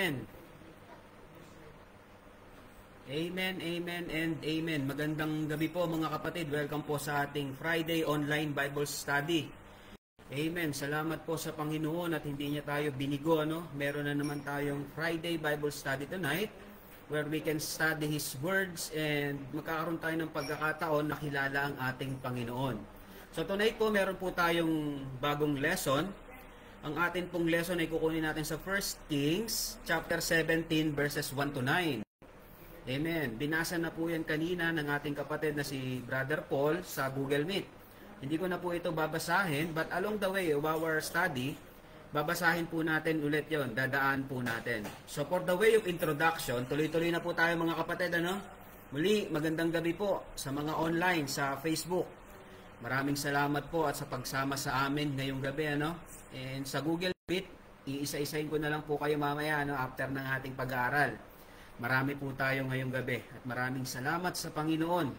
Amen. Amen, amen, and amen. Magandang gabi po mga kapatid. Welcome po sa ating Friday online Bible study. Amen. Salamat po sa Panginoon at hindi niya tayo binigo. Meron na naman tayong Friday Bible study tonight where we can study His words and magkakaroon tayo ng pagkakataon na kilala ang ating Panginoon. So tonight po meron po tayong bagong lesson. Ang atin pong lesson ay kukunin natin sa 1 Kings chapter 17 verses 1 to 9. Amen. Binasa na po yan kanina ng ating kapatid na si Brother Paul sa Google Meet. Hindi ko na po ito babasahin, but along the way of our study, babasahin po natin ulit yon, dadaan po natin. So for the way of introduction, tuloy-tuloy na po tayo mga kapatid. Muli, magandang gabi po sa mga online sa Facebook. Maraming salamat po at sa pagsama sa amin ngayong gabi. And sa Google Meet, iisa-isahin ko na lang po kayo mamaya after ng ating pag-aaral. Marami po tayo ngayong gabi at maraming salamat sa Panginoon.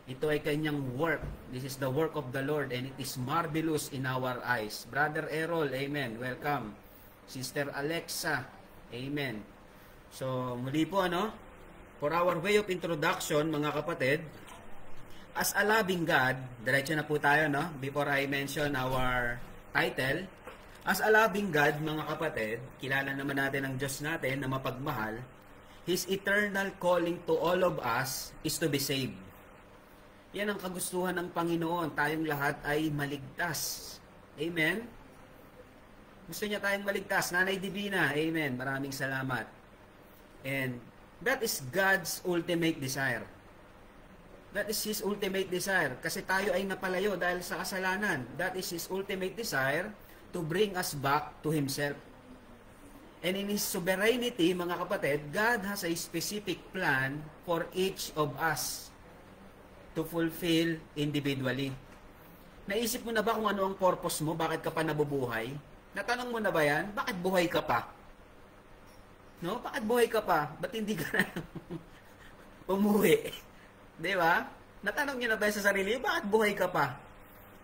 Ito ay kanyang work. This is the work of the Lord and it is marvelous in our eyes. Brother Errol, amen. Welcome. Sister Alexa, amen. So, muli po for our way of introduction, mga kapatid, as a loving God, diretso na po tayo, before I mention our title. As a loving God, mga kapatid, kilala naman natin ang Diyos natin na mapagmahal. His eternal calling to all of us is to be saved. Yan ang kagustuhan ng Panginoon. Tayong lahat ay maligtas. Amen? Gusto niya tayong maligtas. Nanay Divina, amen. Maraming salamat. And that is God's ultimate desire. That is His ultimate desire. Kasi tayo ay napalayo dahil sa kasalanan. That is His ultimate desire to bring us back to Himself. And in His sovereignty, mga kapatid, God has a specific plan for each of us to fulfill individually. Naisip mo na ba kung ano ang purpose mo? Bakit ka pa nabubuhay? Natanong mo na ba yan? Bakit buhay ka pa? Bakit buhay ka pa? Ba't hindi ka na umuwi? Di ba? Natanong niyo na ba sa sarili? Bakit buhay ka pa?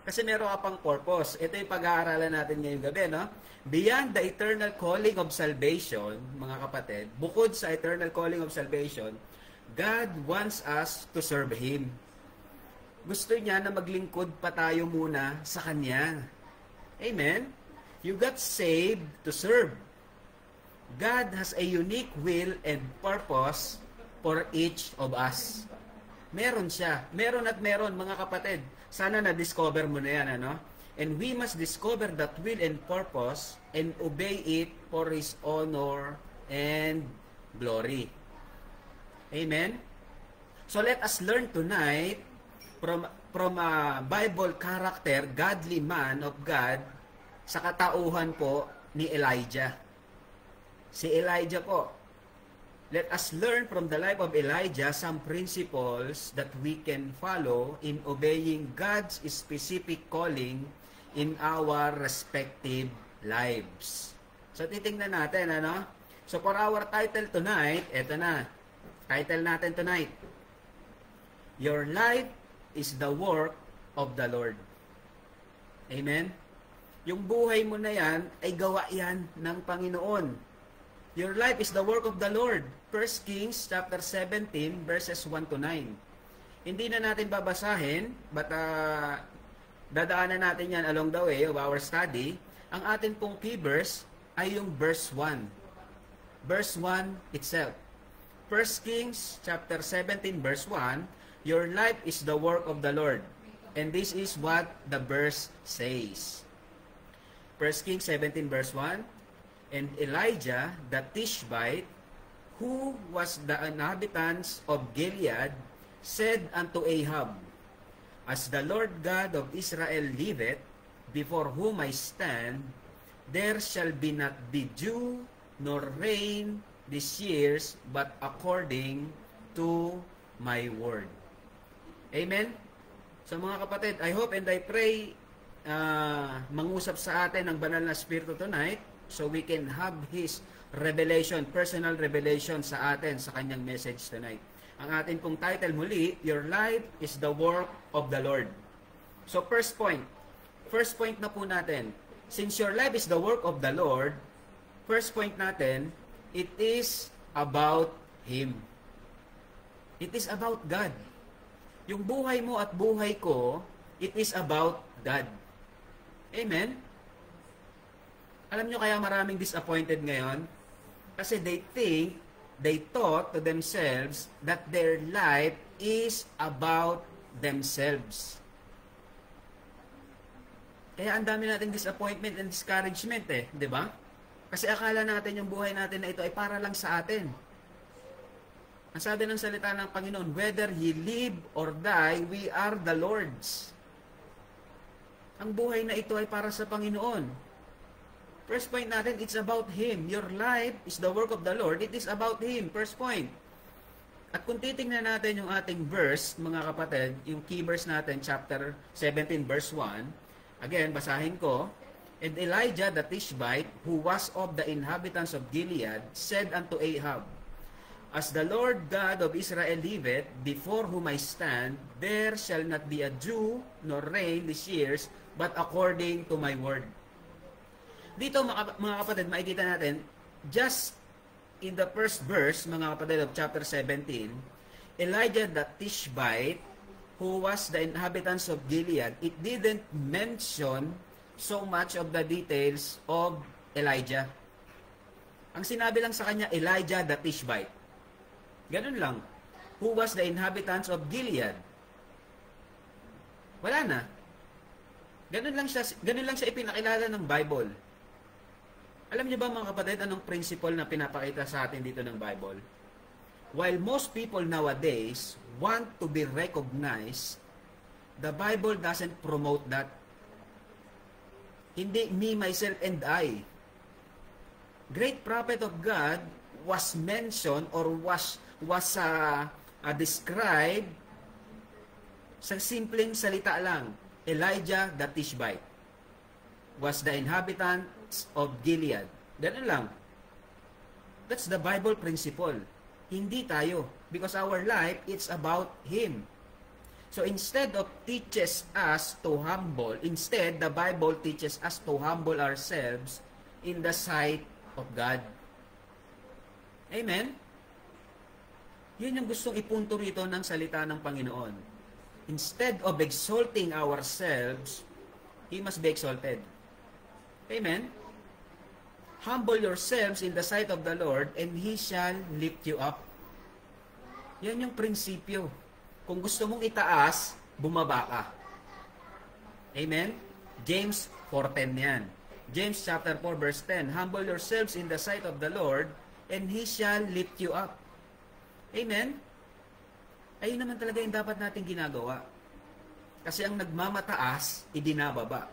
Kasi meron ka pang purpose. Ito yung pag-aaralan natin ngayong gabi, Beyond the eternal calling of salvation, mga kapatid, bukod sa eternal calling of salvation, God wants us to serve Him. Gusto niya na maglingkod pa tayo muna sa Kanya. Amen? You got saved to serve. God has a unique will and purpose for each of us. Meron siya. Meron at meron, mga kapatid. Sana na-discover mo na yan, And we must discover that will and purpose and obey it for His honor and glory. Amen? So let us learn tonight from a Bible character, godly man of God, sa katauhan po ni Elijah. Si Elijah po. Let us learn from the life of Elijah some principles that we can follow in obeying God's specific calling in our respective lives. So, titingnan natin, So, for our title tonight, eto na. Title natin tonight. Your life is the work of the Lord. Amen? Yung buhay mo na yan, ay gawa yan ng Panginoon. Your life is the work of the Lord. 1 Kings chapter 17 verses 1 to 9. Hindi na natin babasahin, but dadaanan natin yan along the way of our study. Ang atin pong key verse ay yung verse 1. Verse 1 itself. 1 Kings chapter 17 verse 1, your life is the work of the Lord. And this is what the verse says. 1 Kings 17 verse 1, and Elijah the Tishbite, who was the inhabitants of Gilead, said unto Ahab, as the Lord God of Israel liveth, before whom I stand, there shall be not be dew nor rain these years, but according to my word. Amen? So mga kapatid, I hope and I pray mangusap sa atin ang banal na Espiritu tonight, so we can have His revelation, personal revelation sa atin, sa kanyang message tonight. Ang atin pong title muli, Your Life is the Work of the Lord. So first point na po natin, since your life is the work of the Lord, first point natin, It is about Him. It is about God. Yung buhay mo at buhay ko, it is about God. Amen? Alam nyo kaya maraming disappointed ngayon? Kasi they thought to themselves that their life is about themselves. Kaya ang dami nating disappointment and discouragement di ba? Kasi akala natin yung buhay natin na ito ay para lang sa atin. Ang sabi ng salita ng Panginoon, whether ye live or die, we are the Lord's. Ang buhay na ito ay para sa Panginoon. First point natin, it's about Him. Your life is the work of the Lord. It is about Him. First point. At kung titingnan natin yung ating verse, mga kapatid, yung key verse natin, chapter 17, verse 1, again, basahin ko, and Elijah the Tishbite, who was of the inhabitants of Gilead, said unto Ahab, as the Lord God of Israel liveth, before whom I stand, there shall not be a dew nor rain this years, but according to my word. Dito mga kapatid, makikita natin, just in the first verse, mga kapatid, of chapter 17, Elijah the Tishbite, who was the inhabitants of Gilead, it didn't mention so much of the details of Elijah. Ang sinabi lang sa kanya, Elijah the Tishbite. Ganun lang. Who was the inhabitants of Gilead. Wala na. Ganun lang siya ipinakilala ng Bible. Alam niyo ba mga kapatid, anong principle na pinapakita sa atin dito ng Bible? While most people nowadays want to be recognized, the Bible doesn't promote that. Hindi me, myself, and I. Great prophet of God was mentioned or was described sa simpleng salita lang. Elijah the Tishbite was the inhabitants of Gilead. Ganun lang. That's the Bible principle. Hindi tayo. Because our life, it's about Him. So instead of teaches us to humble, instead the Bible teaches us to humble ourselves in the sight of God. Amen? Yun yung gustong ipunto rito ng salita ng Panginoon. Instead of exalting ourselves, He must be exalted. Amen? Humble yourselves in the sight of the Lord, and He shall lift you up. Yan yung prinsipyo. Kung gusto mong itaas, bumaba ka. Amen? James 4:10 yan. James chapter 4 verse 10, humble yourselves in the sight of the Lord, and He shall lift you up. Amen? Ayun naman talaga yung dapat natin ginagawa. Kasi ang nagmamataas, idinababa.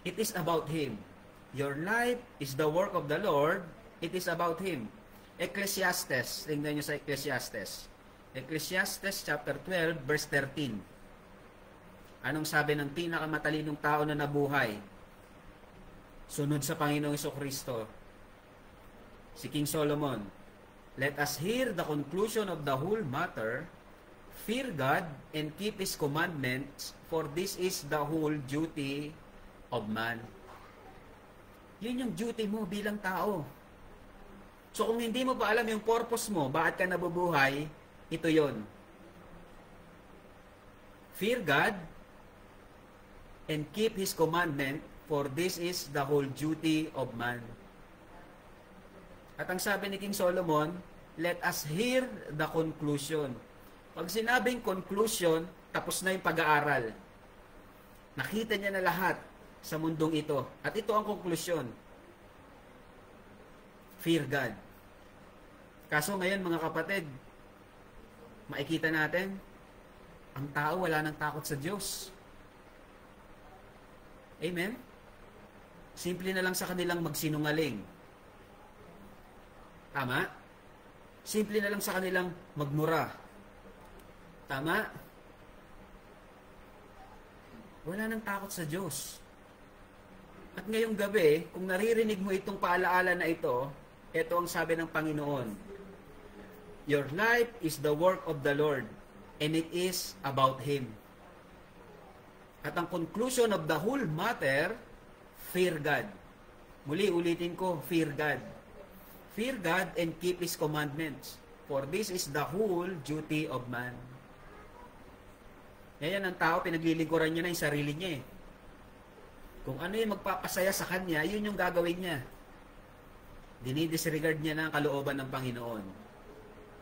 It is about Him. Your life is the work of the Lord. It is about Him. Ecclesiastes, tingnan nyo sa Ecclesiastes. Ecclesiastes chapter 12 verse 13. Anong sabi ng pinakamatalinong tao na nabuhay? Sunod sa Panginoong Jesucristo. Si King Solomon. Let us hear the conclusion of the whole matter. Fear God and keep His commandments, for this is the whole duty of man. Yun yung duty mo bilang tao. So kung hindi mo pa alam yung purpose mo, bakit ka nabubuhay, ito yon. Fear God and keep His commandment, for this is the whole duty of man. At ang sabi ni King Solomon, let us hear the conclusion. Pag sinabing conclusion, tapos na yung pag-aaral. Nakita niya na lahat sa mundong ito. At ito ang conclusion. Fear God. Kaso ngayon mga kapatid, makikita natin, ang tao wala nang takot sa Diyos. Amen? Simple na lang sa kanilang magsinungaling. Tama? Simple na lang sa kanilang magmura. Tama? Wala nang takot sa Diyos. At ngayong gabi, kung naririnig mo itong paalaala na ito ang sabi ng Panginoon. Your life is the work of the Lord, and it is about Him. At ang conclusion of the whole matter, fear God. Muli, ulitin ko, fear God. Fear God and keep His commandments, for this is the whole duty of man. Ngayon, ang tao, pinaglilingkuran niya na yung sarili niya eh. Kung ano yung magpapasaya sa kanya, yun yung gagawin niya. Dinidisregard niya na ang kalooban ng Panginoon.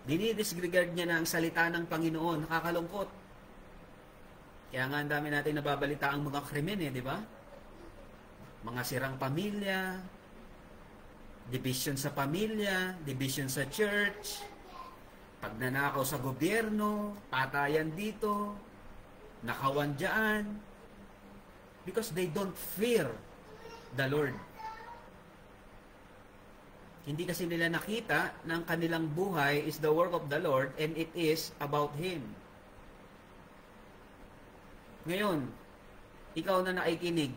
Dinidisregard niya na ang salita ng Panginoon. Nakakalungkot. Kaya nga ang dami natin nababalita ang mga krimen eh, di ba? Mga sirang pamilya, division sa pamilya, division sa church, pagnanakaw sa gobyerno, patayan dito, nakawan dyan, because they don't fear the Lord. Hindi kasi nila nakita na ang kanilang buhay is the work of the Lord and it is about Him. Ngayon, ikaw na nakikinig,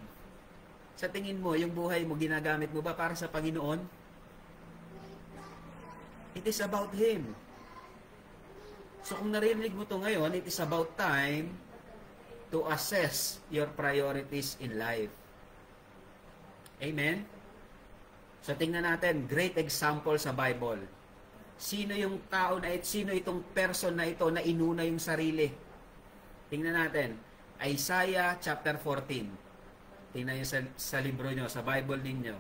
sa tingin mo, yung buhay mo, ginagamit mo ba para sa Panginoon? It is about Him. So kung narinig mo to ngayon, it is about time to assess your priorities in life. Amen? So tingnan natin, great example sa Bible. Sino yung tao na ito, sino itong person na ito na inuna yung sarili? Tingnan natin, Isaiah chapter 14. Tingnan nyo sa libro nyo, sa Bible ninyo.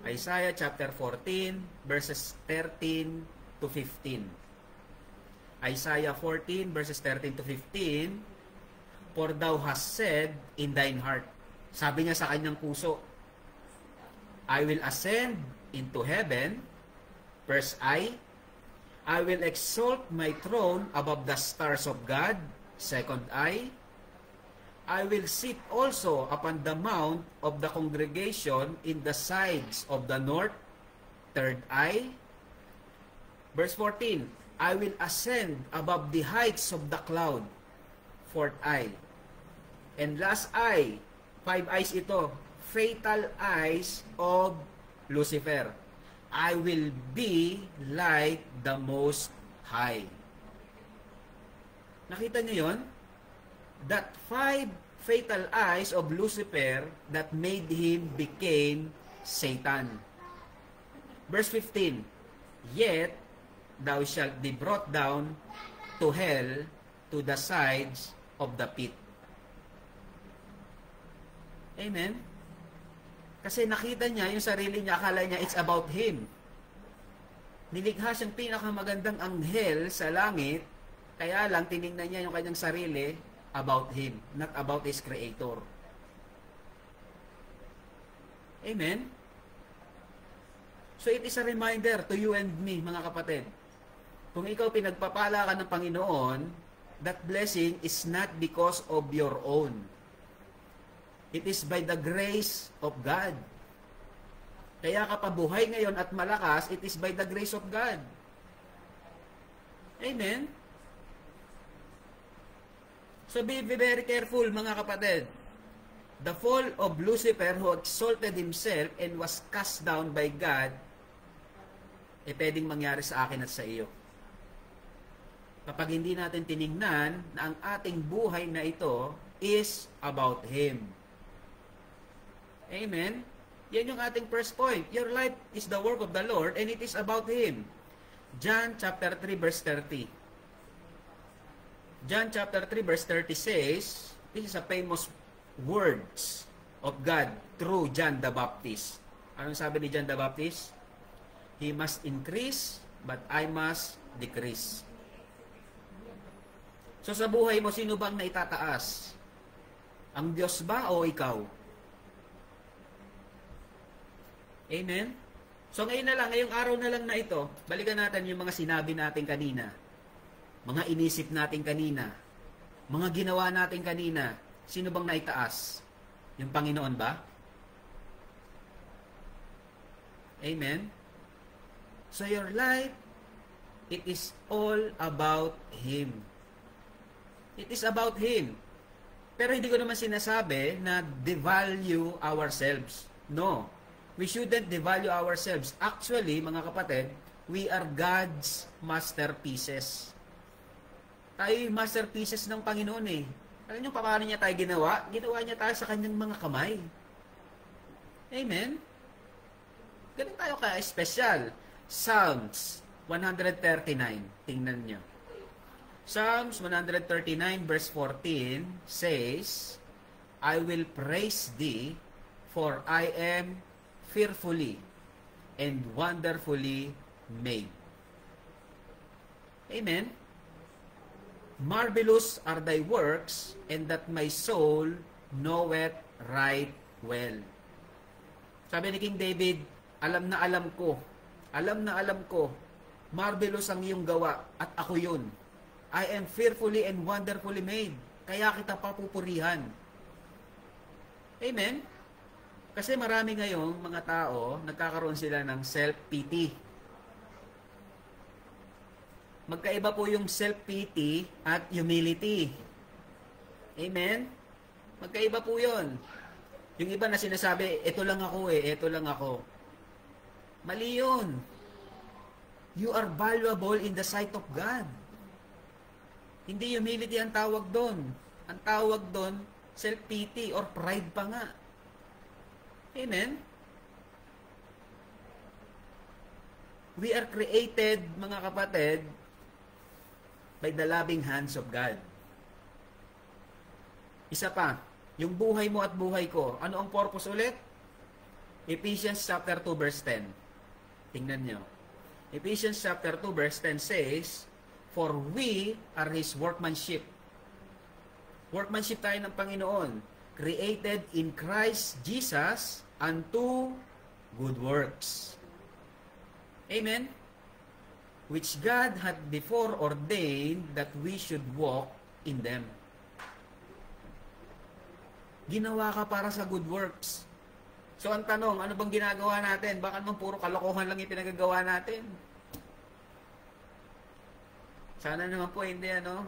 Isaiah chapter 14, verses 13 to 15. Isaiah 14, verses 13 to 15, for thou hast said in thine heart. Sabi niya sa kanyang puso, I will ascend into heaven. Verse I will exalt my throne above the stars of God. Second I will sit also upon the mount of the congregation in the sides of the north. Third I. Verse 14, I will ascend above the heights of the cloud. Fourth I. And last I, 5 eyes ito, fatal eyes of Lucifer. I will be like the Most High. Nakita niyo yon? That 5 fatal eyes of Lucifer that made him became Satan. Verse 15, yet thou shalt be brought down to hell, to the sides of the pit. Amen? Kasi nakita niya yung sarili niya, akala niya it's about him. Nilikha siyang pinakamagandang anghel sa langit, kaya lang tinignan niya yung kanyang sarili about him, not about his creator. Amen? So it is a reminder to you and me, mga kapatid. Kung ikaw pinagpapala ka ng Panginoon, that blessing is not because of your own. It is by the grace of God. Kaya ka pabuhay ngayon at malakas, it is by the grace of God. Amen? So be very careful, mga kapatid. The fall of Lucifer, who exalted himself and was cast down by God, pwedeng mangyari sa akin at sa iyo. Kapag hindi natin tiningnan na ang ating buhay na ito is about Him. Amen? Yan yung ating first point. Your life is the work of the Lord and it is about Him. John chapter 3 verse 30. John chapter 3 verse 30 says, this is a famous words of God through John the Baptist. Anong sabi ni John the Baptist? He must increase, but I must decrease. So sa buhay mo, sino bang naitataas? Ang Diyos ba o ikaw? Amen? So ngayon na lang, ngayong araw na lang na ito, balikan natin yung mga sinabi natin kanina. Mga inisip natin kanina. Mga ginawa natin kanina. Sino bang naitaas? Yung Panginoon ba? Amen? So your life, it is all about Him. It is about Him. Pero hindi ko naman sinasabi na devalue ourselves. No. We shouldn't devalue ourselves. Actually, mga kapatid, we are God's masterpieces. Tayo yung masterpieces ng Panginoon eh. Alam niyo paano niya tayo ginawa? Ginawa niya tayo sa kanyang mga kamay. Amen? Ganun tayo ka-special. Psalms 139. Tingnan nyo. Psalms 139 verse 14 says, I will praise thee, for I am fearfully and wonderfully made. Amen. Marvelous are thy works, and that my soul knoweth right well. Sabi ni King David, alam na alam ko, marvelous ang iyong gawa, at ako yun. I am fearfully and wonderfully made. Kaya kita papupurihan. Amen? Kasi marami ngayong mga tao, nagkakaroon sila ng self-pity. Magkaiba po yung self-pity at humility. Amen? Magkaiba po yun. Yung iba na sinasabi, ito lang ako. Mali yun. You are valuable in the sight of God. Hindi humility ang tawag doon. Ang tawag doon, self-pity or pride pa nga. Amen? We are created, mga kapatid, by the loving hands of God. Isa pa, yung buhay mo at buhay ko, ano ang purpose ulit? Ephesians chapter 2 verse 10. Tingnan nyo. Ephesians chapter 2 verse 10 says, for we are His workmanship. Workmanship tayo ng Panginoon, created in Christ Jesus unto good works. Amen? Which God had before ordained that we should walk in them. Ginawa ka para sa good works. So ang tanong, ano bang ginagawa natin? Baka naman puro kalokohan lang yung pinagagawa natin. Sana naman po hindi, ano?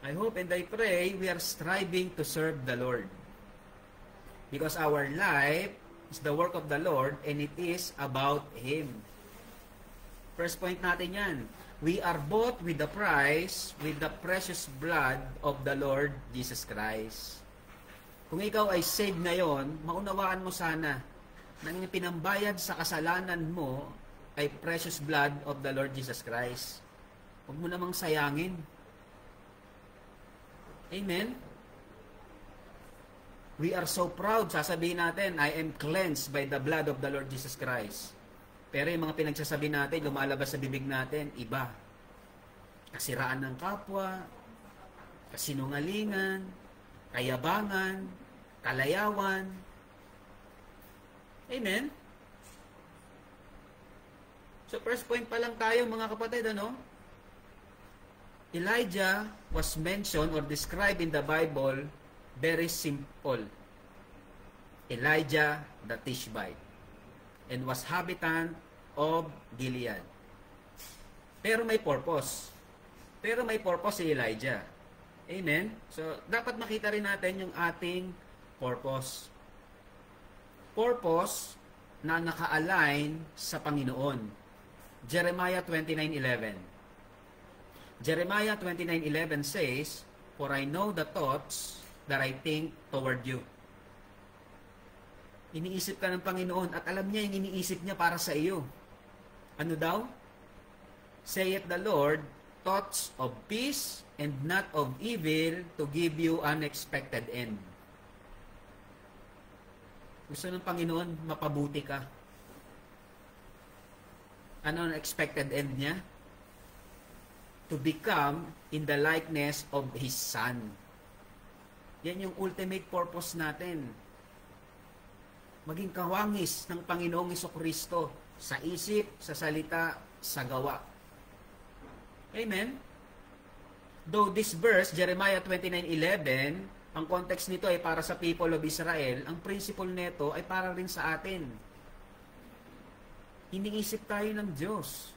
I hope and I pray we are striving to serve the Lord. Because our life is the work of the Lord and it is about Him. First point natin yan. We are bought with the price, with the precious blood of the Lord Jesus Christ. Kung ikaw ay saved ngayon, maunawaan mo sana na yung pinambayad sa kasalanan mo ay precious blood of the Lord Jesus Christ. Huwag mo namang sayangin. Amen? We are so proud, sasabihin natin, I am cleansed by the blood of the Lord Jesus Christ. Pero yung mga pinagsasabi natin, lumalabas sa bibig natin, iba. Kasiraan ng kapwa, kasinungalingan, kayabangan, kalayawan. Amen? So first point pa lang tayo, mga kapatid, ano? Elijah was mentioned or described in the Bible very simple. Elijah the Tishbite, and was habitant of Gilead. Pero may purpose. Si Elijah. Amen? So, dapat makita rin natin yung ating purpose. Purpose na naka-align sa Panginoon. Jeremiah 29:11. Jeremiah 29:11 says, for I know the thoughts that I think toward you. Iniisip ka ng Panginoon at alam niya yung iniisip niya para sa iyo. Ano daw? Saith the Lord, thoughts of peace and not of evil to give you unexpected end. Gusto ng Panginoon, mapabuti ka. Ano ang expected end niya? To become in the likeness of His Son. Yan yung ultimate purpose natin. Maging kawangis ng Panginoong Jesucristo sa isip, sa salita, sa gawa. Amen? Though this verse, Jeremiah 29:11, ang context nito ay para sa people of Israel, ang principle nito ay para rin sa atin. Iniisip tayo ng Diyos.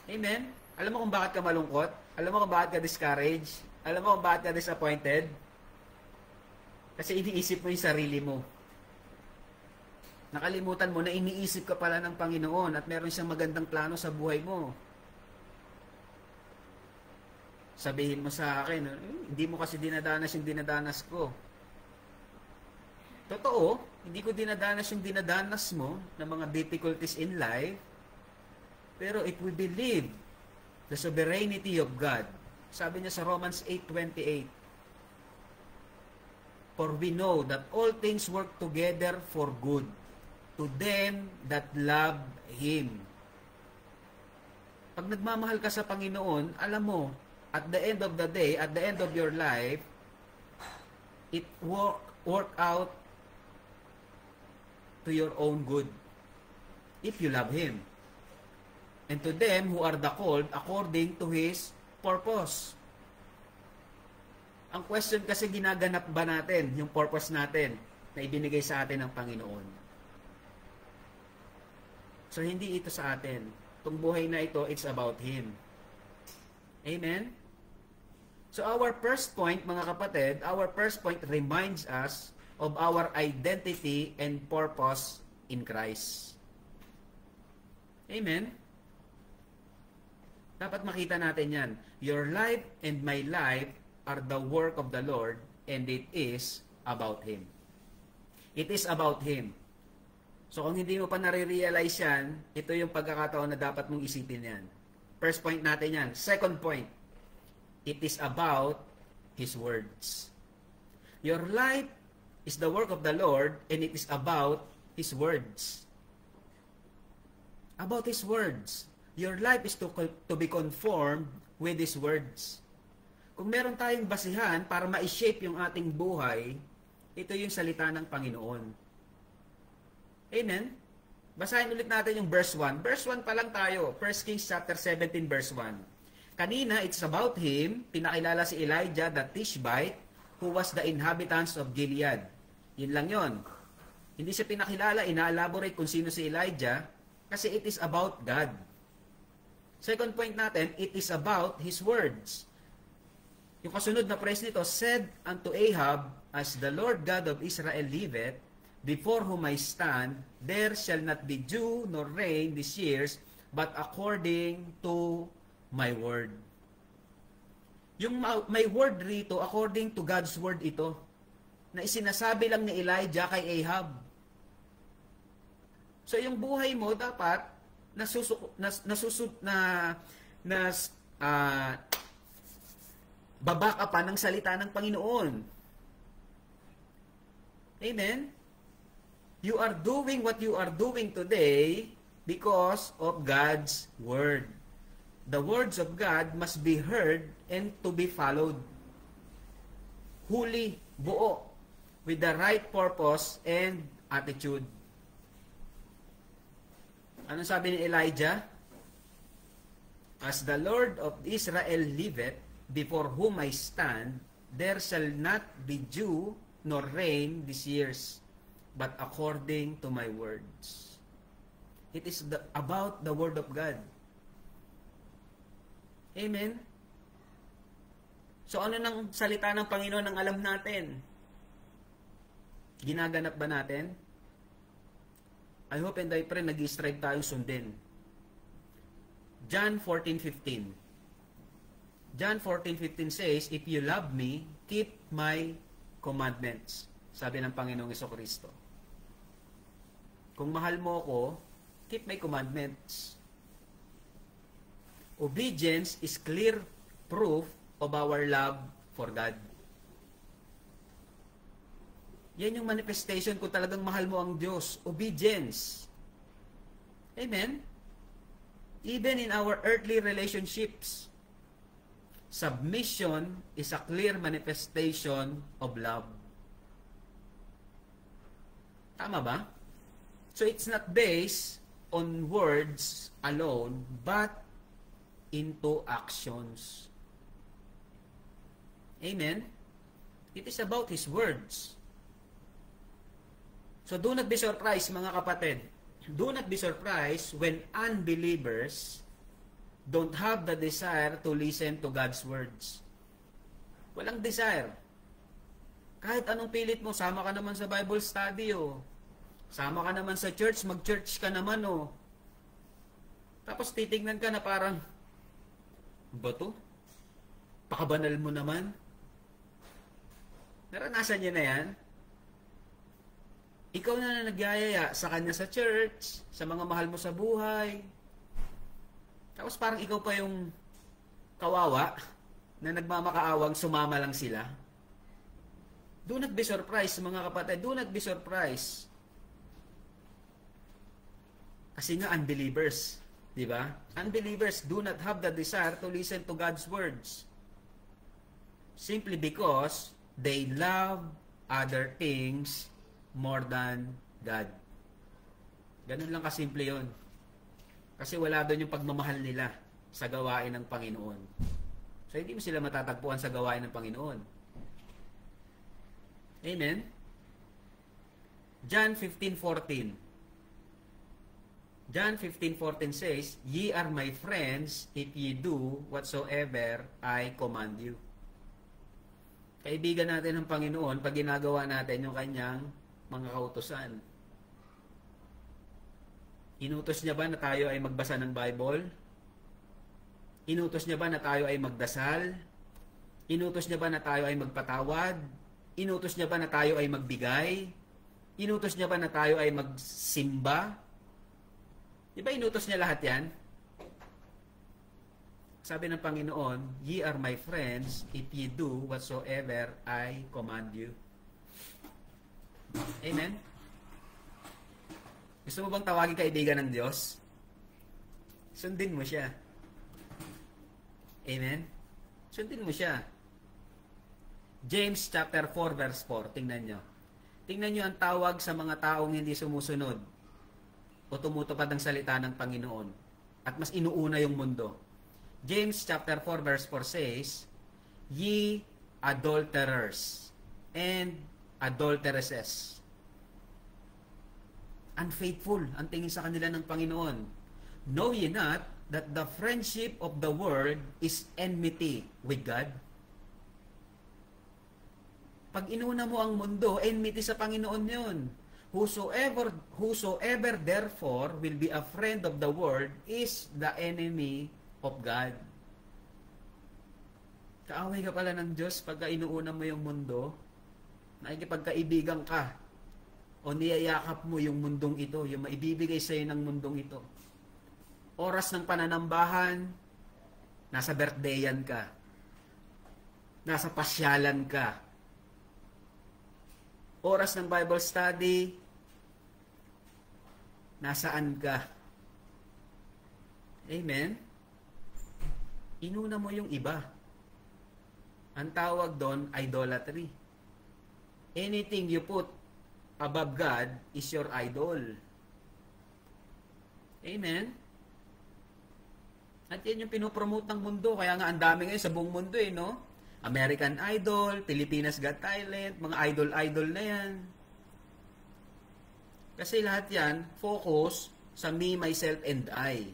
Amen? Alam mo kung bakit ka malungkot? Alam mo kung bakit ka discouraged? Alam mo kung bakit ka disappointed? Kasi iniisip mo yung sarili mo. Nakalimutan mo na iniisip ka pala ng Panginoon at meron siyang magandang plano sa buhay mo. Sabihin mo sa akin, hindi mo kasi dinadanas yung dinadanas ko. Totoo, Hindi ko dinadanas yung dinadanas mo ng mga difficulties in life, pero if we believe the sovereignty of God, sabi niya sa Romans 8:28, for we know that all things work together for good to them that love Him. Pag nagmamahal ka sa Panginoon, alam mo, at the end of the day, at the end of your life, it work out to your own good if you love Him. And to them who are the called according to His purpose. Ang question kasi, ginaganap ba natin yung purpose natin na ibinigay sa atin ng Panginoon? So, hindi ito sa atin. Itong buhay na ito, it's about Him. Amen? So, our first point, mga kapatid, our first point reminds us of our identity and purpose in Christ. Amen? Dapat makita natin yan. Your life and my life are the work of the Lord, and it is about Him. It is about Him. So kung hindi mo pa nare-realize yan, ito yung pagkakataon na dapat mong isipin yan. First point natin yan. Second point, it is about His words. Your life is the work of the Lord, and it is about His words. About His words. Your life is to be conformed with His words. Kung meron tayong basihan para ma-shape yung ating buhay, ito yung salita ng Panginoon. Amen? Basahin ulit natin yung verse 1. Verse 1 pa lang tayo. 1 Kings chapter 17 verse 1. Kanina, it's about him. Pinakilala si Elijah the Tishbite who was the inhabitants of Gilead. Yun lang yon. Hindi siya pinakilala, ina-elaborate kung sino si Elijah kasi it is about God. Second point natin, it is about His words. Yung kasunod na phrase nito, said unto Ahab, as the Lord God of Israel liveth, before whom I stand, there shall not be dew nor rain this years, but according to my word. Yung may word rito, according to God's word ito, na isinasabi lang ni Elijah kay Ahab. So yung buhay mo dapat babaka pa ng salita ng Panginoon. Amen? You are doing what you are doing today because of God's Word. The words of God must be heard and to be followed. Huli, buo, with the right purpose and attitude. Anong sabi ni Elijah? As the Lord of Israel liveth, before whom I stand, there shall not be dew nor rain this years, but according to my words. It is about the Word of God. Amen? So ano nang salita ng Panginoon ang alam natin? Ginaganap ba natin? I hope and I pray nag-strive tayong sundin. John 14:15. John 14:15 says, if you love me, keep my commandments. Sabi ng Panginoong Jesucristo. Kung mahal mo ako, keep my commandments. Obedience is clear proof of our love for God. Yan yung manifestation kung talagang mahal mo ang Diyos. Obedience. Amen? Even in our earthly relationships, submission is a clear manifestation of love. Tama ba? So it's not based on words alone, but into actions. Amen? It is about His words. So do not be surprised, mga kapatid. Do not be surprised when unbelievers don't have the desire to listen to God's words. Walang desire. Kahit anong pilit mo, sama ka naman sa Bible study, oh. Sama ka naman sa church, mag-church ka naman, oh. Tapos titignan ka na parang, ba to? Pakabanal mo naman. Naranasan niyo na yan? Ikaw na nagyayaya sa kanya sa church, sa mga mahal mo sa buhay. Tapos parang ikaw pa yung kawawa na nagmamakaawang sumama lang sila. Do not be surprised, mga kapatid. Do not be surprised. Kasi nga unbelievers, di ba? Unbelievers do not have the desire to listen to God's words. Simply because they love other things more than God. Ganun lang kasimple yun. Kasi wala doon yung pagmamahal nila sa gawain ng Panginoon. So hindi mo sila matatagpuan sa gawain ng Panginoon. Amen? John 15:14. John 15:14 says, "Ye are my friends if ye do whatsoever I command you." Kaibigan natin ng Panginoon pag ginagawa natin yung kanyang mga kautusan. Inutos niya ba na tayo ay magbasa ng Bible? Inutos niya ba na tayo ay magdasal? Inutos niya ba na tayo ay magpatawad? Inutos niya ba na tayo ay magbigay? Inutos niya ba na tayo ay magsimba? Di ba inutos niya lahat yan? Sabi ng Panginoon, "Ye are my friends if ye do whatsoever I command you." Amen? Gusto mo bang tawagin kaibigan ng Diyos? Sundin mo siya. Amen? Sundin mo siya. James chapter 4 verse 4. Tingnan nyo. Tingnan nyo ang tawag sa mga taong hindi sumusunod o tumutupad ng salita ng Panginoon at mas inuuna yung mundo. James chapter 4 verse 4 says, "Ye adulterers and adulteresses." Unfaithful ang tingin sa kanila ng Panginoon. "Know ye not that the friendship of the world is enmity with God?" Pag inuna mo ang mundo, enmity sa Panginoon yun. Whosoever therefore will be a friend of the world is the enemy of God. Kaaway ka pala ng Diyos pagka inuuna mo yung mundo, nakikipagkaibigan ka, o niyayakap mo yung mundong ito, yung maibibigay sa'yo ng mundong ito. Oras ng pananambahan, nasa birthdayan ka, nasa pasyalan ka. Oras ng Bible study, nasaan ka? Amen? Inuna mo yung iba. Ang tawag doon, idolatry. Anything you put above God is your idol. Amen? At yan yung pinopromote ng mundo. Kaya nga ang dami ngayon sa buong mundo no? American Idol, Pilipinas Got Talent, mga idol-idol na yan. Kasi lahat yan, focus sa me, myself, and I.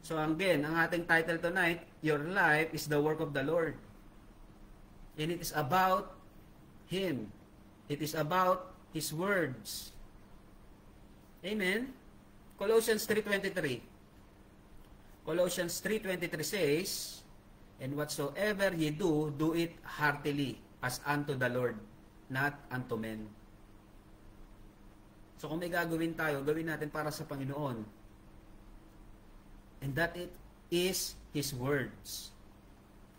So again, ang ating title tonight, Your Life is the Work of the Lord. And it is about Him. It is about His words. Amen? Colossians 3:23. Colossians 3:23 says, "And whatsoever ye do, do it heartily, as unto the Lord, not unto men." So kung may gagawin tayo, gawin natin para sa Panginoon. And that it is His words.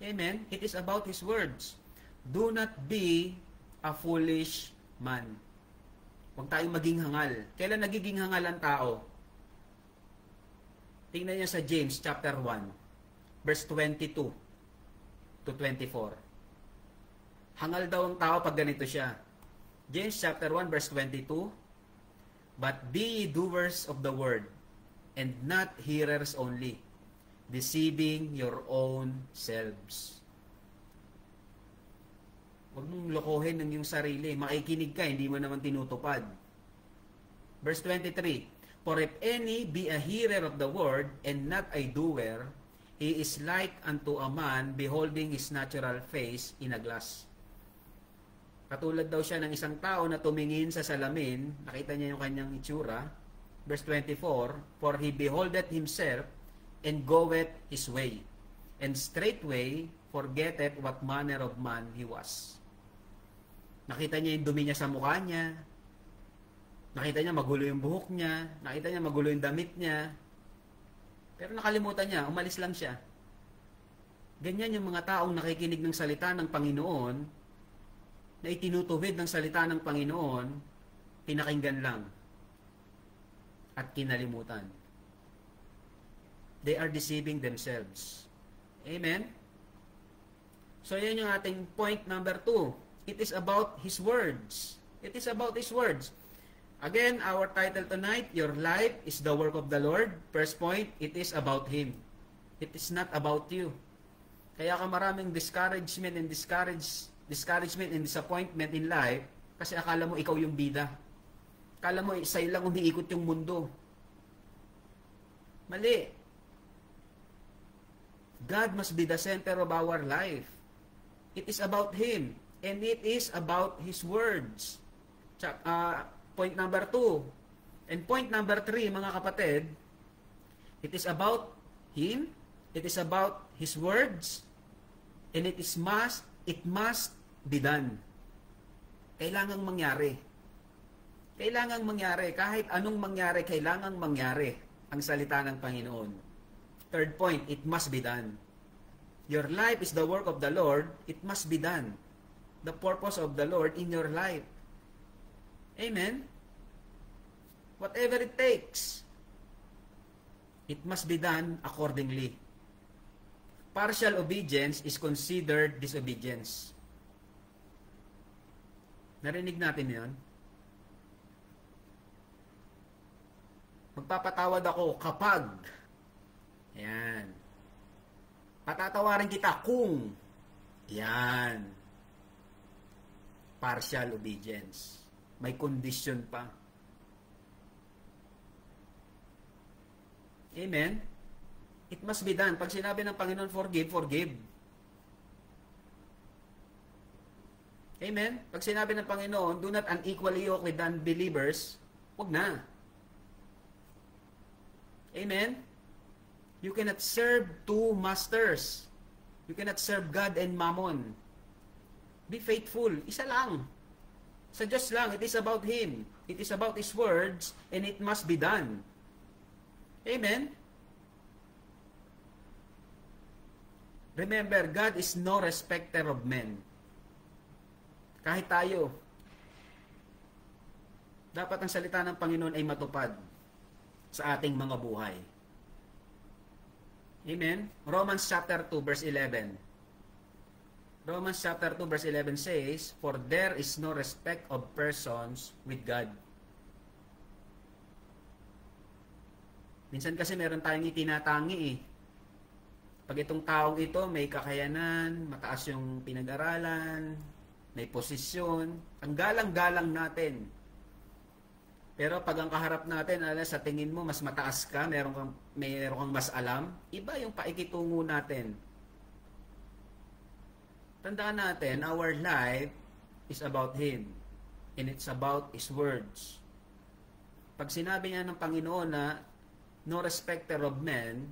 Amen? It is about His words. Do not be a foolish man. Huwag tayong maging hangal. Kailan nagiging hangal ang tao? Tingnan niyo sa James chapter 1, verse 22 to 24. Hangal daw ang tao pag ganito siya. James chapter 1, verse 22, "But be ye doers of the word, and not hearers only, deceiving your own selves." Huwag mong lokohin ng iyong sarili. Makikinig ka, hindi mo naman tinutupad. Verse 23, "For if any be a hearer of the word, and not a doer, he is like unto a man beholding his natural face in a glass." Katulad daw siya ng isang tao na tumingin sa salamin, nakita niya yung kanyang itsura. Verse 24, "For he beholdeth himself, and goeth his way, and straightway forgetteth what manner of man he was." Nakita niya yung dumi niya sa mukha niya. Nakita niya magulo yung buhok niya. Nakita niya magulo yung damit niya. Pero nakalimutan niya, umalis lang siya. Ganyan yung mga taong nakikinig ng salita ng Panginoon, na itinutuwid ng salita ng Panginoon, pinakinggan lang at kinalimutan. They are deceiving themselves. Amen? So, yan yung ating point number 2. It is about His words. It is about His words. Again, our title tonight, Your Life is the Work of the Lord. First point, it is about Him. It is not about you. Kaya ka maraming discouragement and disappointment in life kasi akala mo ikaw yung bida. Akala mo sa'yo lang umiikot yung mundo. Mali. God must be the center of our life. It is about Him. And it is about His words. Point number 2. And point number 3, mga kapatid, it is about Him, it is about His words, and it must be done. Kailangang mangyari. Kailangang mangyari. Kahit anong mangyari, kailangang mangyari ang salita ng Panginoon. Third point, it must be done. Your life is the work of the Lord, it must be done. The purpose of the Lord in your life. Amen? Whatever it takes, it must be done accordingly. Partial obedience is considered disobedience. Narinig natin yun? Magpapatawad ako kapag. Yan. Patatawarin kita kung. Yan. Partial obedience. May condition pa. Amen? It must be done. Pag sinabi ng Panginoon, forgive, forgive. Amen? Pag sinabi ng Panginoon, do not unequally yoke with unbelievers, huwag na. Amen? You cannot serve two masters. You cannot serve God and Mammon. Be faithful. Isa lang. Sa Diyos lang. It is about Him. It is about His words, and it must be done. Amen? Remember, God is no respecter of men. Kahit tayo, dapat ang salita ng Panginoon ay matupad sa ating mga buhay. Amen? Romans chapter 2 verse 11. Romans chapter 2 verse 11 says, for there is no respect of persons with God. Minsan kasi meron tayong itinatangi eh. Pag itong taong ito may kakayanan, mataas yung pinag-aralan, may posisyon, ang galang-galang natin. Pero pag ang kaharap natin, sa tingin mo mas mataas ka, meron kang mas alam, iba yung paikitungo natin. Tandaan natin, our life is about Him. And it's about His words. Pag sinabi niya ng Panginoon na no respecter of men,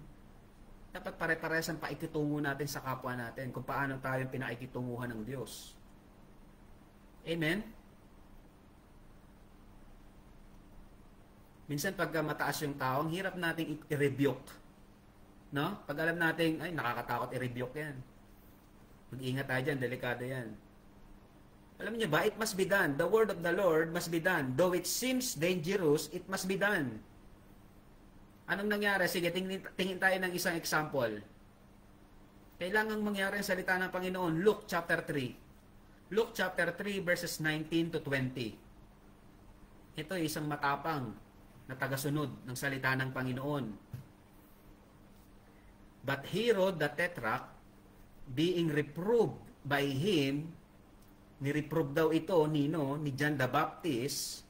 dapat pare-parehas ang paikitungo natin sa kapwa natin kung paano tayo pinaikitunguhan ng Diyos. Amen? Minsan pagka mataas yung tao, ang hirap nating i-rebuke. No? Pag alam natin, ay nakakatakot i-rebuke yan. Mag-ingat tayo dyan, delikado yan. Alam niyo ba, it must be done. The word of the Lord must be done. Though it seems dangerous, it must be done. Anong nangyari? Sige, tingin tayo ng isang example. Kailangang mangyari ang salita ng Panginoon. Luke chapter 3. Luke chapter 3 verses 19 to 20. Ito ay isang matapang na tagasunod ng salita ng Panginoon. But Herod the Tetrarch, being reproved by him, nireprove daw ito ni John the Baptist,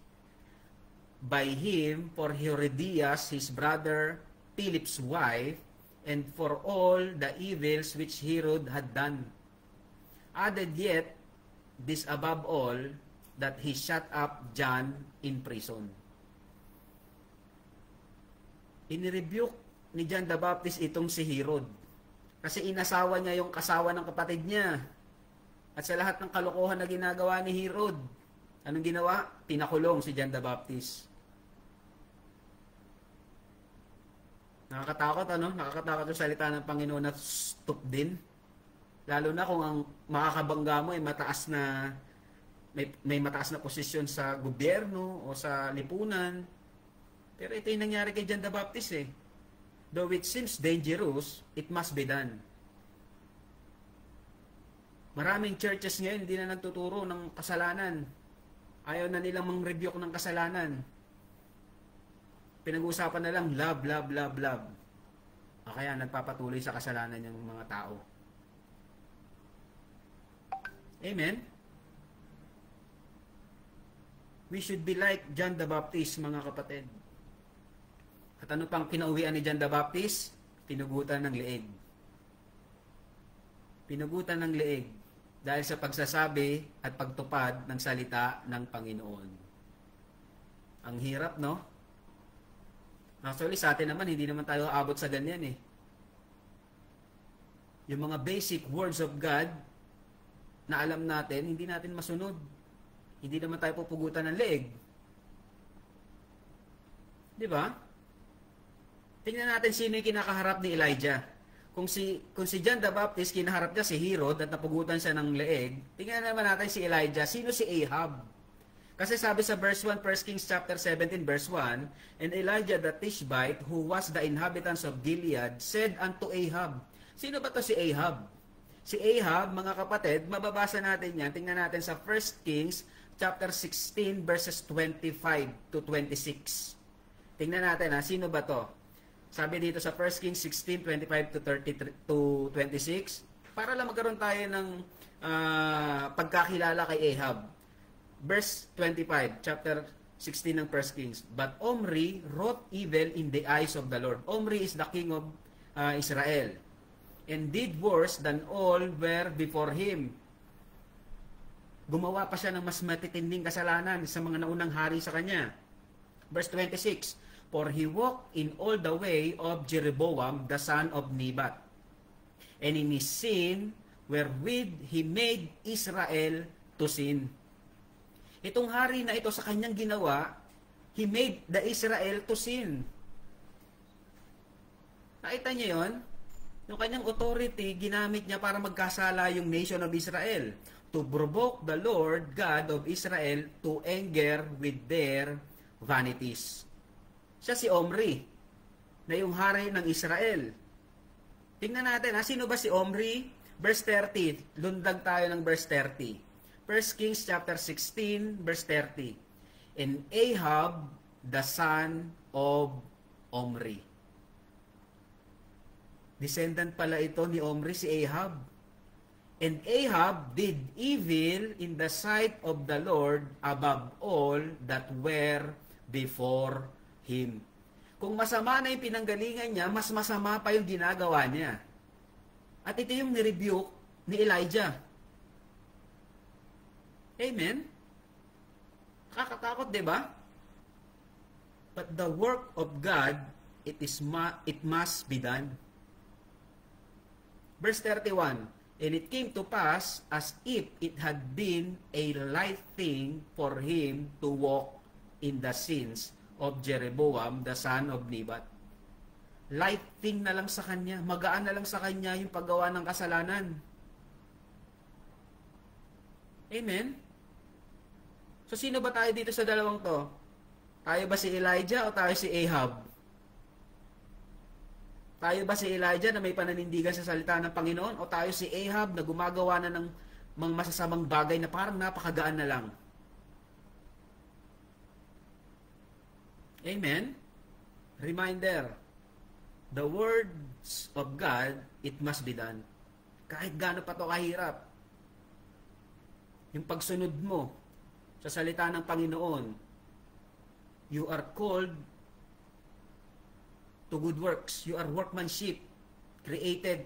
by him for Herodias, his brother Philip's wife, and for all the evils which Herod had done. Added yet, this above all, that he shut up John in prison. Inirebuke ni John the Baptist itong si Herod. Kasi inasawa niya yung kasawa ng kapatid niya. At sa lahat ng kalokohan na ginagawa ni Herod, anong ginawa? Pinakulong si John the Baptist. Nakakatakot, ano? Nakakatakot yung salita ng Panginoon na stop din. Lalo na kung ang makakabangga mo ay mataas na, may mataas na posisyon sa gobyerno o sa lipunan. Pero ito yung nangyari kay John the Baptist eh. Though it seems dangerous, it must be done. Maraming churches ngayon hindi na nagtuturo ng kasalanan. Ayaw na nilang mang-rebuke ng kasalanan. Pinag-uusapan na lang love, love, love, love. O kaya nagpapatuloy sa kasalanan yung mga tao. Amen? We should be like John the Baptist, mga kapatid. At ano pang pinauwian ni John the Baptist? Pinugutan ng leeg. Pinugutan ng leeg dahil sa pagsasabi at pagtupad ng salita ng Panginoon. Ang hirap, no? Actually, sa atin naman, hindi naman tayo aabot sa ganyan eh. Yung mga basic words of God na alam natin, hindi natin masunod. Hindi naman tayo pupugutan ng leeg. Di ba? Tingnan natin sino yung kinakaharap ni Elijah. Kung si John the Baptist, kinaharap niya si Herod at napugutan siya ng leeg, tingnan naman natin si Elijah. Sino si Ahab? Kasi sabi sa verse 1, 1 Kings chapter 17, verse 1, and Elijah the Tishbite, who was the inhabitants of Gilead, said unto Ahab. Sino ba to si Ahab? Si Ahab, mga kapatid, mababasa natin yan. Tingnan natin sa 1 Kings chapter 16, verses 25 to 26. Tingnan natin ha, sino ba to? Sabi dito sa 1 Kings 16, 25 to 33 to 26, para lang magkaroon tayo ng pagkakilala kay Ahab. Verse 25, chapter 16 ng 1 Kings. But Omri wrought evil in the eyes of the Lord. Omri is the king of Israel, and did worse than all were before him. Gumawa pa siya ng mas matitinding kasalanan sa mga naunang hari sa kanya. Verse 26, for he walked in all the way of Jeroboam, the son of Nebat, and in his sin wherewith he made Israel to sin. Itong hari na ito sa kanyang ginawa, he made the Israel to sin. Nakita niyo yun? Yung kanyang authority, ginamit niya para magkasala yung nation of Israel. To provoke the Lord God of Israel to anger with their vanities. Siya si Omri, na yung hari ng Israel. Tingnan natin, sino ba si Omri? Verse 30, lundag tayo ng verse 30. 1 Kings chapter 16, verse 30. And Ahab, the son of Omri. Descendant pala ito ni Omri, si Ahab. And Ahab did evil in the sight of the Lord above all that were before him. Kung masama na yung pinanggalingan niya, mas masama pa yung ginagawa niya. At ito yung nirebuke ni Elijah. Amen? Nakakatakot, di ba? But the work of God, it must be done. Verse 31, and it came to pass as if it had been a light thing for him to walk in the sins of Jeroboam, the son of Nebat. Light thing na lang sa kanya, magaan na lang sa kanya yung paggawa ng kasalanan. Amen? So, sino ba tayo dito sa dalawang to? Tayo ba si Elijah o tayo si Ahab? Tayo ba si Elijah na may pananindigan sa salita ng Panginoon? O tayo si Ahab na gumagawa na ng mga masasamang bagay na parang napakagaan na lang? Amen? Reminder, the words of God, it must be done. Kahit gaano pa to kahirap. Yung pagsunod mo sa salita ng Panginoon, you are called to good works. You are workmanship, created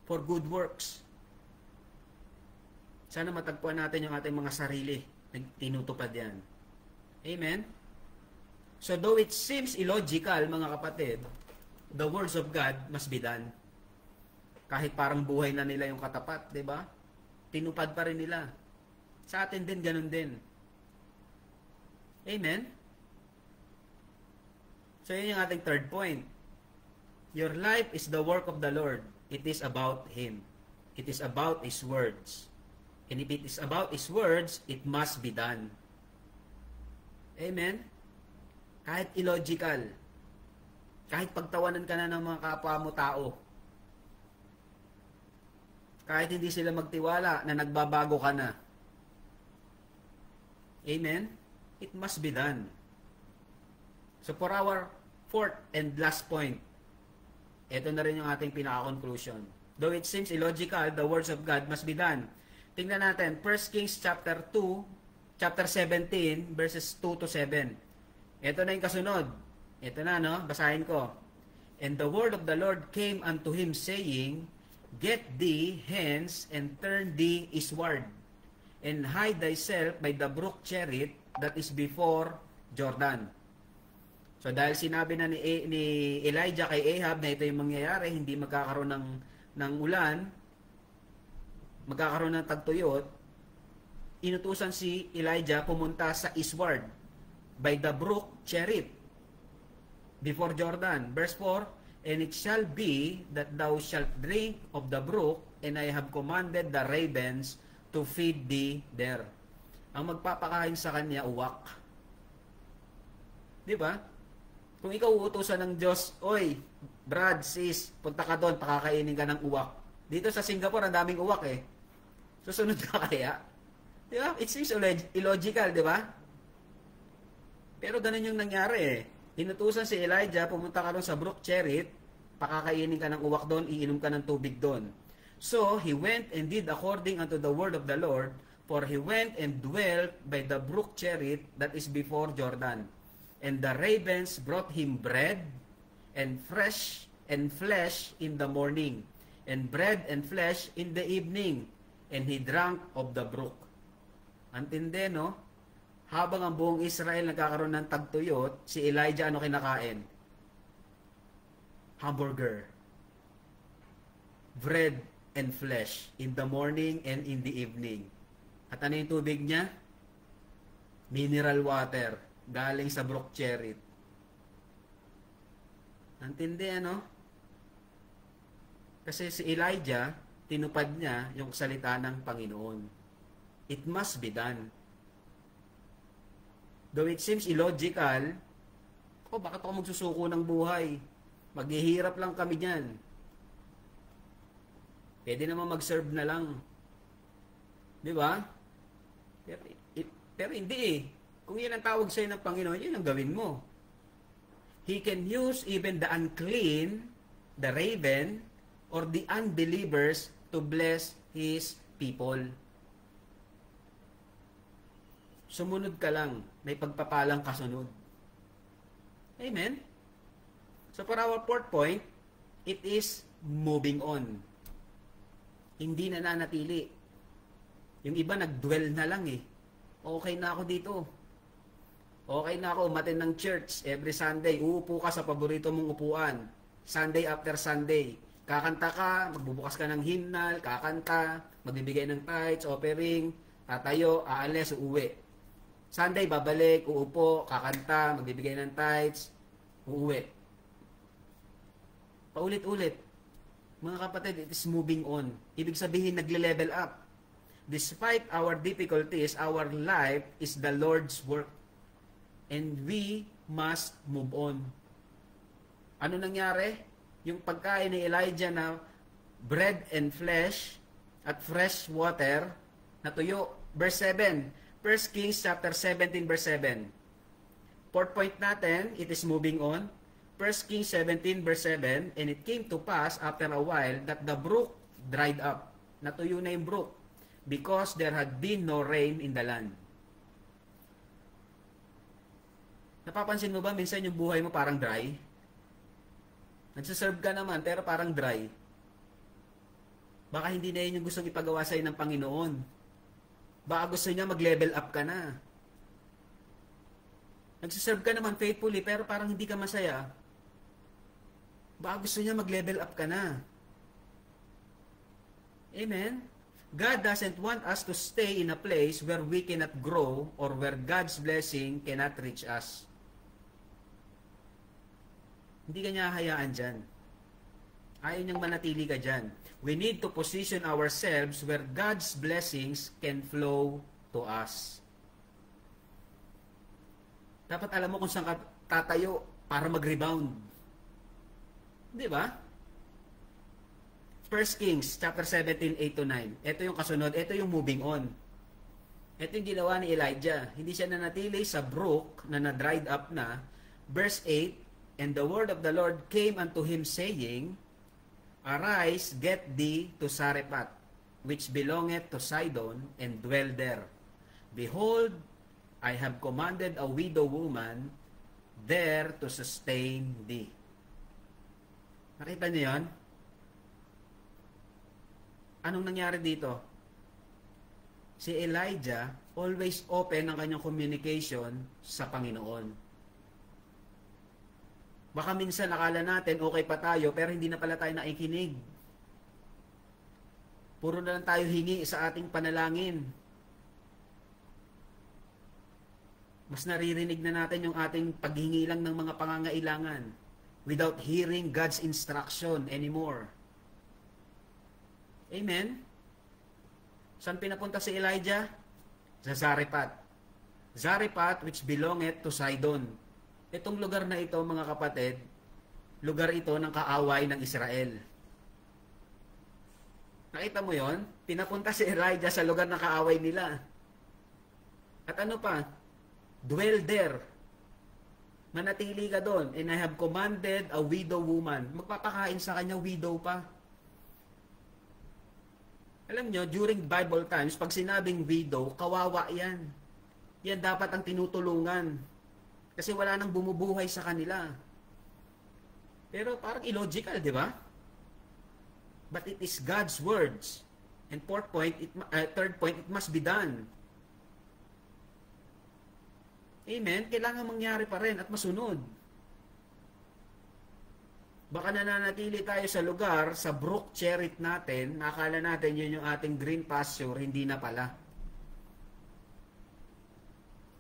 for good works. Sana matagpuan natin yung ating mga sarili na tinutupad yan. Amen? So though it seems illogical, mga kapatid, the words of God must be done. Kahit parang buhay na nila yung katapat, di ba? tinupad pa rin nila. Sa atin din, ganun din. Amen? So, yun yung ating third point. Your life is the work of the Lord. It is about Him. It is about His words. And if it is about His words, it must be done. Amen? Kahit illogical, kahit pagtawanan ka na ng mga kapwa mo tao, kahit hindi sila magtiwala na nagbabago ka na, amen? It must be done. So for our fourth and last point, ito na rin yung ating pinaka-conclusion. Though it seems illogical, the words of God must be done. Tingnan natin, 1 Kings chapter 2, chapter 17, verses 2 to 7. Ito na yung kasunod. Ito na, no? Basahin ko. And the word of the Lord came unto him, saying, Get thee hence, and turn thee eastward, and hide thyself by the brook Cherith that is before Jordan. So dahil sinabi na ni Elijah kay Ahab na ito yung mangyayari, hindi magkakaroon ng ulan, magkakaroon ng tagtuyot, inutusan si Elijah pumunta sa eastward by the brook Cherith before Jordan. Verse 4, And it shall be that thou shalt drink of the brook, and I have commanded the ravens to feed thee there. Ang magpapakain sa kanya, uwak. Di ba? Kung ikaw uutusan ng Diyos, Oy, Brad, sis, punta ka doon, pakakainin ka ng uwak. Dito sa Singapore, ang daming uwak eh. Susunod ka kaya? Di ba? It seems illogical, di ba? Pero ganun yung nangyari eh. Inutusan si Elijah, pumunta ka doon sa brook Cherith, pakakainin ka ng uwak doon, iinom ka ng tubig doon. So, he went and did according unto the word of the Lord, for he went and dwelt by the brook Cherith that is before Jordan. And the ravens brought him bread and flesh in the morning, and bread and flesh in the evening, and he drank of the brook. Antindi, no? Habang ang buong Israel nagkakaroon ng tagtuyot, si Elijah ano kinakain? Hamburger. Bread and flesh in the morning and in the evening. At ano yung tubig niya? Mineral water. Galing sa brook Cherith. Antindi, ano? Kasi si Elijah, tinupad niya yung salita ng Panginoon. It must be done. Though it seems illogical, bakit ako magsusuko ng buhay? Maghihirap lang kami dyan. Pwede naman mag-serve na lang. Di ba? Pero hindi eh. Kung yan ang tawag sa'yo ng Panginoon, yun ang gawin mo. He can use even the unclean, the raven, or the unbelievers to bless His people. Sumunod ka lang, may pagpapalang kasunod. Amen? So for our fourth point, it is moving on. Hindi na nanatili. Yung iba nag-dwell na lang eh. Okay na ako dito. Okay na ako umattend ng church every Sunday. Uupo ka sa paborito mong upuan. Sunday after Sunday. Kakanta ka, magbubukas ka ng hymnal, kakanta, magbibigay ng tithes, offering, tatayo, aalis, uuwi. Sunday, babalik, uupo, kakanta, magbibigay ng tithes, uuwi. Paulit-ulit. Mga kapatid, it is moving on. Ibig sabihin, nagle-level up. Despite our difficulties, our life is the Lord's work. And we must move on. Ano nangyari? Yung pagkain ni Elijah na bread and flesh at fresh water, natuyo. Verse 7. 1 Kings chapter 17 verse 7. Fourth point natin, it is moving on. 1 Kings 17 verse 7, And it came to pass after a while that the brook dried up. Natuyo na yung brook because there had been no rain in the land. Napapansin mo ba minsan yung buhay mo parang dry? Nagsiserve ka naman pero parang dry. Baka hindi na yun yung gustong ipagawa sa'yo ng Panginoon. Baka gusto niya mag-level up ka na. Nagsiserve ka naman faithfully pero parang hindi ka masaya. Baka gusto niya mag-level up ka na. Amen? God doesn't want us to stay in a place where we cannot grow or where God's blessing cannot reach us. Hindi ka niya hayaan dyan. Ayaw niyang manatili ka dyan. We need to position ourselves where God's blessings can flow to us. Dapat alam mo kung saan ka tatayo para mag-rebound. Di ba? 1 Kings chapter 17, 8-9. Ito yung kasunod, ito yung moving on. Ito yung ginawa ni Elijah. Hindi siya nanatili sa brook na na-dried up na. Verse 8, and the word of the Lord came unto him, saying, Arise, get thee to Sarephat, which belongeth to Sidon, and dwell there. Behold, I have commanded a widow woman there to sustain thee. Nakita niyo yan? Anong nangyari dito? Si Elijah always open ang kanyang communication sa Panginoon. Baka minsan akala natin okay pa tayo pero hindi na pala tayo nakikinig. Puro na lang tayo hingi sa ating panalangin. Mas naririnig na natin yung ating paghingi lang ng mga pangangailangan without hearing God's instruction anymore. Amen? Saan pinapunta si Elijah? Sa Zarephath. Zarephath which belongeth to Sidon. Itong lugar na ito, mga kapatid, lugar ito ng kaaway ng Israel. Nakita mo yon? Pinapunta si Elijah sa lugar ng kaaway nila. At ano pa? Dwell there. Manatili ka doon. And I have commanded a widow woman. Magpapakain sa kanya widow pa. Alam nyo, during Bible times, pag sinabing widow, kawawa yan. Yan dapat ang tinutulungan. Kasi wala nang bumubuhay sa kanila. Pero parang illogical, di ba? But it is God's words. And third point, it must be done. Amen? Kailangan mangyari pa rin at masunod. Baka nananatili tayo sa lugar, sa brook cherry natin, nakakala natin yun yung ating green pasture, hindi na pala.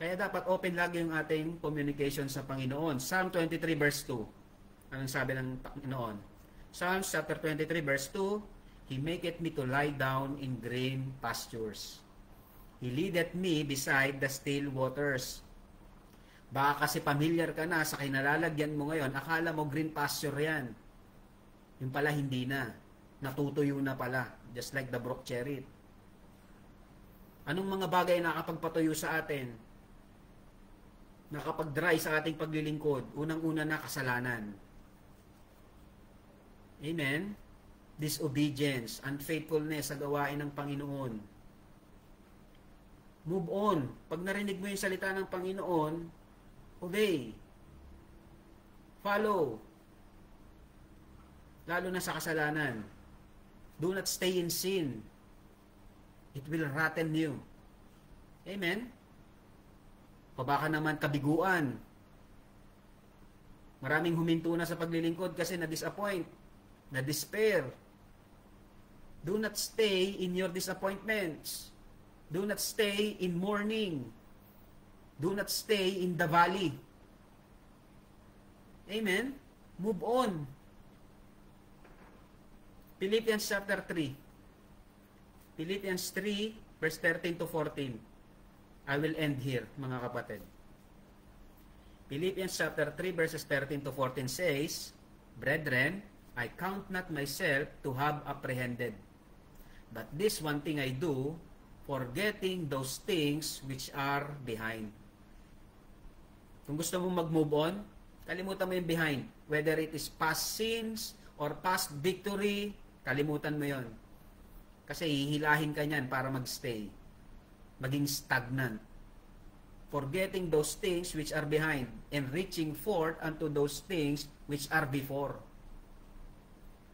Kaya dapat open lagi yung ating communication sa Panginoon. Psalm 23 verse 2. Anong sabi ng Panginoon? Psalms chapter 23 verse 2, He maketh me to lie down in green pastures. He leadeth me beside the still waters. Baka kasi familiar ka na sa kinalalagyan mo ngayon, akala mo green pasture yan. Yung pala hindi na. Natutuyo na pala. Just like the brook cherry. Anong mga bagay na nakapagpatuyo sa atin? Nakapag-dry sa ating paglilingkod? Unang-una na kasalanan. Amen? Disobedience, unfaithfulness sa gawain ng Panginoon. Move on. Pag narinig mo yung salita ng Panginoon, obey. Follow. Lalo na sa kasalanan. Do not stay in sin. It will rotten you. Amen? O baka naman kabiguan. Maraming huminto na sa paglilingkod kasi na-disappoint, na-despair. Do not stay in your disappointments. Do not stay in mourning. Do not stay in the valley. Amen? Move on. Philippians chapter 3. Philippians 3, verse 13 to 14. I will end here, mga kapatid. Philippians chapter 3, verses 13 to 14 says, Brethren, I count not myself to have apprehended. But this one thing I do, forgetting those things which are behind. Kung gusto mong mag-move on, kalimutan mo yung behind. Whether it is past sins or past victory, kalimutan mo yon. Kasi hihilahin ka niyan para magstay. Maging stagnant. Forgetting those things which are behind and reaching forth unto those things which are before.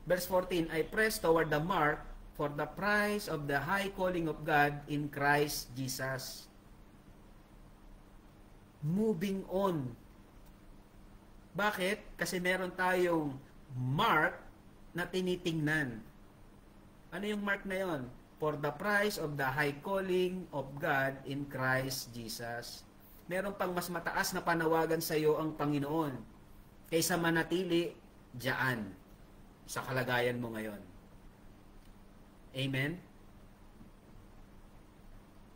Verse 14, I press toward the mark for the prize of the high calling of God in Christ Jesus. Moving on. Bakit? Kasi meron tayong mark na tinitingnan. Ano yung mark na yon? for the price of the high calling of God in Christ Jesus. Meron pang mas mataas na panawagan sa iyo ang Panginoon kaysa manatili diyan sa kalagayan mo ngayon. Amen?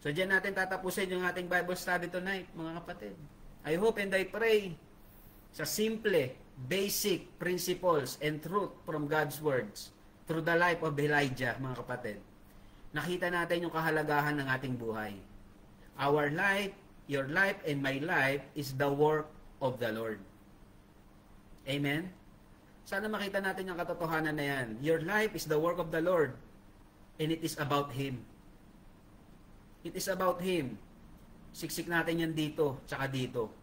So diyan natin tatapusin yung ating Bible study tonight, mga kapatid. I hope and I pray sa simple, basic principles and truth from God's words through the life of Elijah, mga kapatid. Nakita natin yung kahalagahan ng ating buhay. Our life, your life, and my life is the work of the Lord. Amen? Sana makita natin yung katotohanan na yan. Your life is the work of the Lord, and it is about Him. It is about Him. Siksik natin yan dito, tsaka dito.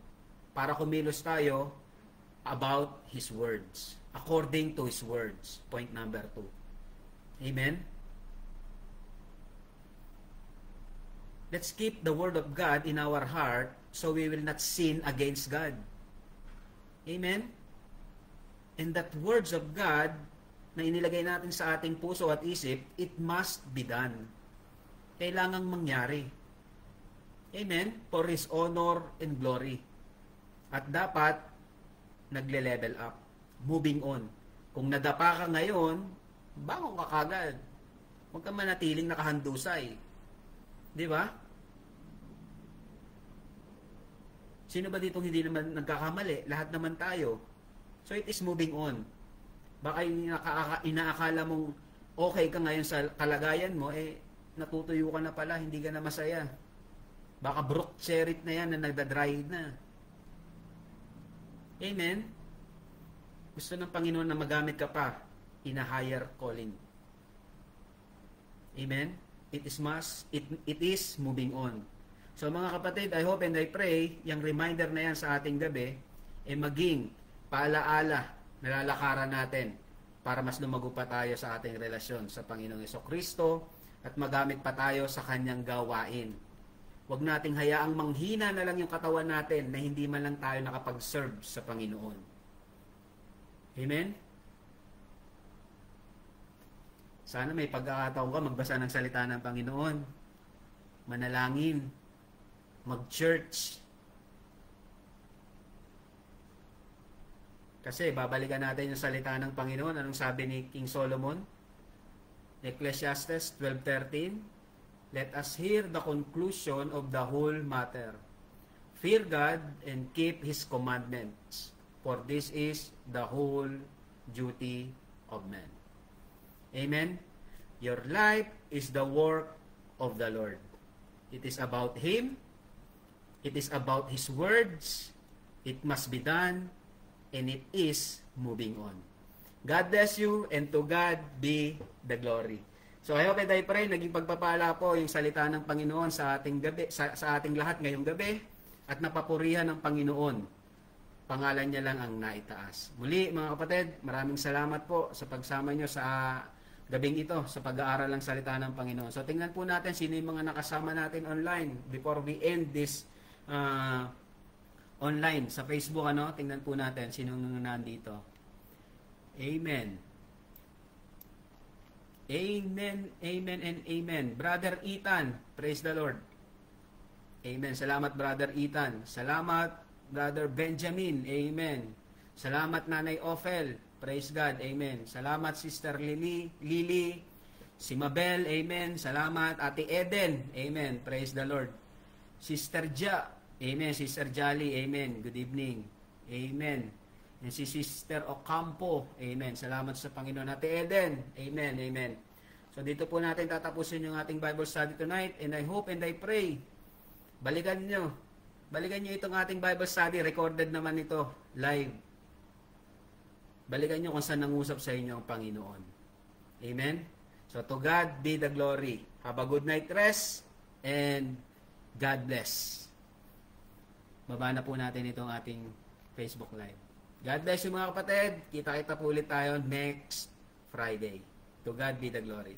Para kumilos tayo about His words. According to His words. Point number 2. Amen? Let's keep the Word of God in our heart so we will not sin against God. Amen? And that words of God na inilagay natin sa ating puso at isip, it must be done. Kailangang mangyari. Amen? For His honor and glory. At dapat, nagle-level up. Moving on. Kung nadapa ka ngayon, bangon ka kagad. Huwag ka manatiling nakahandusay. Di ba? Sino ba dito hindi naman nagkakamali? Lahat naman tayo. So it is moving on. Baka inaakala mong okay ka ngayon sa kalagayan mo, natutuyo ka na pala, hindi ka na masaya. Baka brook cherit na yan na nagda-dry na. Amen? Gusto ng Panginoon na magamit ka pa in a higher calling. Amen? It is moving on. So mga kapatid, I hope and I pray, yung reminder na yan sa ating gabi, maging paalaala na lalakaran natin para mas lumago pa tayo sa ating relasyon sa Panginoong Jesucristo at magamit pa tayo sa Kanyang gawain. Huwag nating hayaang manghina na lang yung katawan natin na hindi man lang tayo nakapag-serve sa Panginoon. Amen? Sana may pagkakataon ka magbasa ng salita ng Panginoon, manalangin, mag-church. Kasi babalikan natin yung salita ng Panginoon. Anong sabi ni King Solomon? Ecclesiastes 12:13. Let us hear the conclusion of the whole matter. Fear God and keep His commandments, for this is the whole duty of man. Amen? Your life is the work of the Lord. It is about Him. It is about His words. It must be done. And it is moving on. God bless you, and to God be the glory. So I hope and I pray naging pagpapala po yung salita ng Panginoon sa ating gabi, sa ating lahat ngayong gabi, at napapurihan ng Panginoon. Pangalan niya lang ang naitaas. Muli mga kapatid, maraming salamat po sa pagsama nyo sa gabing ito sa pag-aaral ng salita ng Panginoon. So tingnan po natin sino yung mga nakasama natin online before we end this online sa Facebook, tingnan po natin sino nandito. Amen. Amen, amen, and amen. Brother Ethan, praise the Lord. Amen. Salamat, Brother Ethan. Salamat, Brother Benjamin. Amen. Salamat, Nanay Ophel. Praise God. Amen. Salamat, Sister Lily. Si Mabel. Amen. Salamat, Ate Eden. Amen. Praise the Lord. Sister Ja. Amen. Sister Jolly. Amen. Good evening. Amen. And si Sister Ocampo. Amen. Salamat sa Panginoon. Ate Eden. Amen. Amen. So dito po natin tatapusin yung ating Bible study tonight. And I hope and I pray, balikan nyo itong ating Bible study. Recorded naman ito. Live. Balikan nyo kung saan nangusap sa inyo ang Panginoon. Amen. So to God be the glory. Have a good night rest. And God bless. Baba na po natin itong ating Facebook Live. God bless you mga kapatid. Kita-kita po ulit tayo next Friday. To God be the glory.